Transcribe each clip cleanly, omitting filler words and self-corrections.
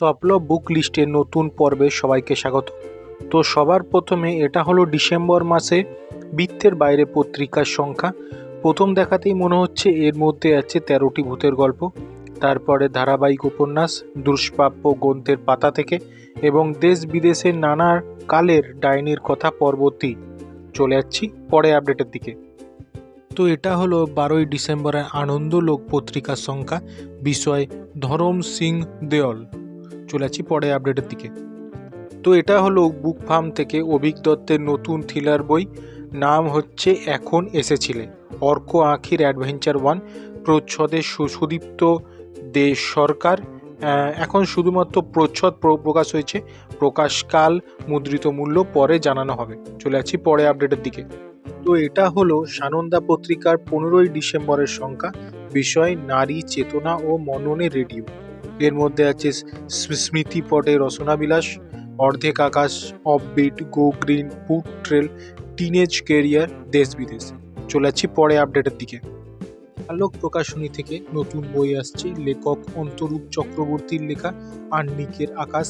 স্বপ্ন বুক লিস্টের নতুন পর্বে সবাইকে স্বাগত। তো সবার প্রথমে এটা হলো ডিসেম্বর মাসে বৃত্তের বাইরে পত্রিকার সংখ্যা। প্রথম দেখাতেই মনে হচ্ছে এর মধ্যে আছে 13টি ভূতের গল্প। তারপরে ধারাবাহিক উপন্যাস দুষ্প্রাপ্য গ্রন্থের পাতা থেকে এবং দেশ বিদেশের নানা কালের ডাইনির কথা পরবর্তী। চলে যাচ্ছি পরে আপডেটের দিকে। তো এটা হলো 12ই ডিসেম্বরের আনন্দলোক পত্রিকার সংখ্যা, বিষয় ধরম সিং দেওল। চলে যাচ্ছি পরে আপডেটের দিকে। তো এটা হলো বুক ফার্ম থেকে অভিক দত্তের নতুন থ্রিলার বই, নাম হচ্ছে এখন এসেছিলে। অর্ক আঁখির অ্যাডভেঞ্চার 1, প্রচ্ছদে সুদীপ্ত দে সরকার। এখন শুধুমাত্র প্রচ্ছদ প্রকাশ হয়েছে, প্রকাশকাল মুদ্রিত মূল্য পরে জানানো হবে। চলে যাচ্ছি পরে আপডেটের দিকে। তো এটা হলো সানন্দা পত্রিকার 15ই ডিসেম্বরের সংখ্যা, বিষয় নারী চেতনা ও মননের রেডিও। এর মধ্যে আছে স্মৃতিপটে রসনাবিলাস, অর্ধেক আকাশ, offbeat, go green, food trail, teenage career, দেশ বিদেশ। চলে যাচ্ছি পরে আপডেটের দিকে। আলোক প্রকাশনী থেকে নতুন বই আসছে, লেখক অন্তরূপ চক্রবর্তীর লেখা আহ্নিকের আকাশ।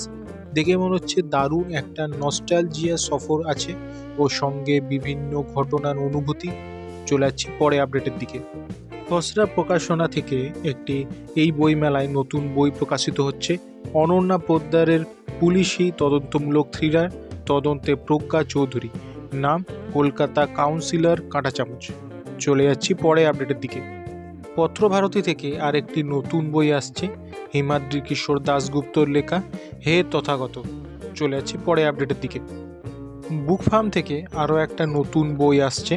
দেখে মনে হচ্ছে দারুণ একটা নস্টালজিয়া সফর আছে ও সঙ্গে বিভিন্ন ঘটনার অনুভূতি। চলে যাচ্ছি পরে আপডেটের দিকে। খসড়া প্রকাশনা থেকে একটি এই বইমেলায় নতুন বই প্রকাশিত হচ্ছে, অনন্যা পোদ্দারের পুলিশি তদন্তমূলক থ্রিলার তদন্তে প্রজ্ঞা চৌধুরী, নাম কলকাতা কাউন্সিলর কাঁটা চামচ। চলে যাচ্ছি পরে আপডেটের দিকে। পত্রভারতী থেকে আরেকটি নতুন বই আসছে, হিমাদ্রি কিশোর দাশগুপ্তর লেখা হে তথাগত। চলে যাচ্ছি পরে আপডেটের দিকে। বুক ফার্ম থেকে আরও একটা নতুন বই আসছে,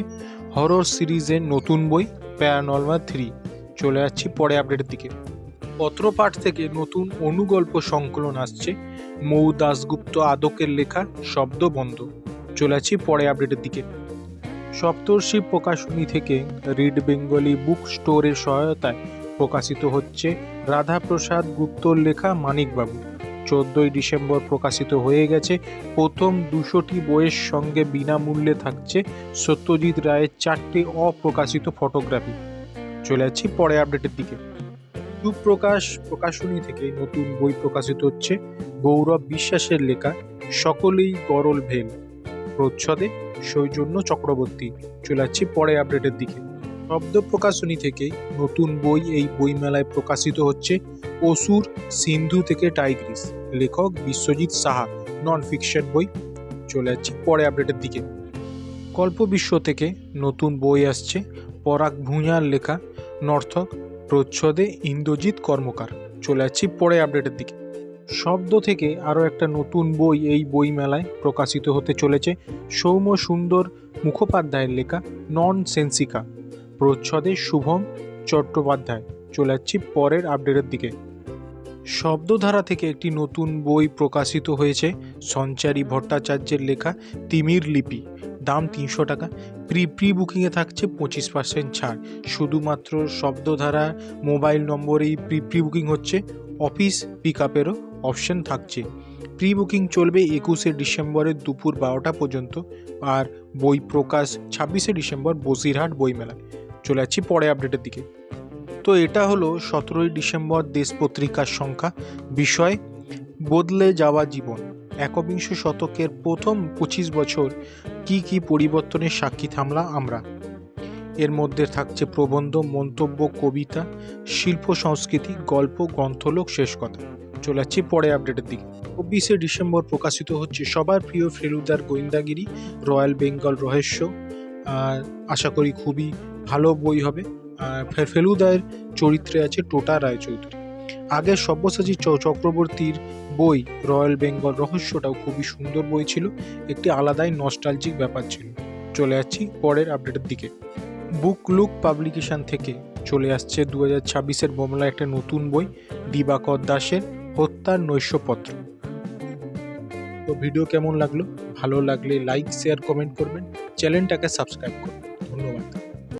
হরর সিরিজের নতুন বই প্যারানর্মাল 3। চলে যাচ্ছি পরে আপডেটের দিকে। পত্রপাঠ থেকে নতুন অনুগল্প সংকলন আসছে, মৌ দাশগুপ্ত আদকের লেখা শব্দবন্ধ। চলে যাচ্ছি পরে আপডেটের দিকে। সপ্তর্ষি প্রকাশনী থেকে রিড বেঙ্গলি বুক স্টোরের সহায়তায় প্রকাশিত হচ্ছে রাধাপ্রসাদ গুপ্তর লেখা মানিকবাবু। 14ই ডিসেম্বর প্রকাশিত হয়ে গেছে। প্রথম 200টি বইয়ের সঙ্গে বিনামূল্যে থাকছে সত্যজিৎ রায়ের 4টে অপ্রকাশিত ফটোগ্রাফি। চলে যাচ্ছি পরে আপডেটের দিকে। সুপ্রকাশ প্রকাশনী থেকে নতুন বই প্রকাশিত হচ্ছে, গৌরব বিশ্বাসের লেখা সকলেই গরল ভেল, প্রচ্ছদে সৌজন্য চক্রবর্তী। চলে যাচ্ছি পরে আপডেটের দিকে। শব্দ প্রকাশনী থেকে নতুন বই এই বইমেলায় প্রকাশিত হচ্ছে, অসুর সিন্ধু থেকে টাইগ্রিস, লেখক বিশ্বজিৎ সাহা, নন ফিকশন বই। চলে যাচ্ছি পরে আপডেটের দিকে। কল্পবিশ্ব থেকে নতুন বই আসছে, পরাগ ভূঁইয়ার লেখা নর্থক, প্রচ্ছদে ইন্দ্রজিৎ কর্মকার। চলে যাচ্ছি পরে আপডেটের দিকে। শব্দ থেকে আরও একটা নতুন বই এই বইমেলায় প্রকাশিত হতে চলেছে, সৌম্য সুন্দর মুখোপাধ্যায়ের লেখা নন সেন্সিকা, প্রচ্ছদে শুভম চট্টোপাধ্যায়। চলে যাচ্ছি পরের আপডেটের দিকে। শব্দধারা থেকে একটি নতুন বই প্রকাশিত হয়েছে, সঞ্চারী ভট্টাচার্যের লেখা তিমির লিপি, দাম 300 টাকা। প্রি বুকিংয়ে থাকছে 25% ছাড়। শুধুমাত্র শব্দধারা মোবাইল নম্বরেই প্রি বুকিং হচ্ছে, অফিস পিক আপেরও অপশন থাকছে। প্রি বুকিং চলবে 21শে ডিসেম্বরের দুপুর 12টা পর্যন্ত, আর বই প্রকাশ 26শে ডিসেম্বর বসিরহাট বইমেলায়। চলে যাচ্ছি পরে আপডেটের দিকে। তো এটা হলো 17ই ডিসেম্বর দেশ পত্রিকার সংখ্যা, বিষয় বদলে যাওয়া জীবন, একবিংশ শতকের প্রথম 25 বছর কি পরিবর্তনের সাক্ষী থামলাম আমরা। এর মধ্যে থাকছে প্রবন্ধ, মন্তব্য, কবিতা, শিল্প সংস্কৃতি, গল্প, গ্রন্থলোক, শেষ কথা। চলে যাচ্ছি পরে আপডেটের দিকে। 24শে ডিসেম্বর প্রকাশিত হচ্ছে সবার প্রিয় ফেলুদার গোয়েন্দাগিরি, রয়্যাল বেঙ্গল রহস্য। আশা করি খুবই ভালো বই হবে। ফেলুদার চরিত্রে আছে টোটা রায়চৌধুরী। আগের সব্যসাচী চক্রবর্তীর বই রয়্যাল বেঙ্গল রহস্যটাও খুবই সুন্দর বই ছিল, একটি আলাদাই নস্টালজিক ব্যাপার ছিল। চলে যাচ্ছি পরের আপডেটের দিকে। বুক লুক পাবলিকেশন থেকে চলে আসছে 2026-এর বমলা একটা নতুন বই, দিবাকর দাসের হত্যার নৈশপত্র। তো ভিডিও কেমন লাগলো? ভালো লাগলে লাইক শেয়ার কমেন্ট করবেন, চ্যানেলটাকে সাবস্ক্রাইব করবেন।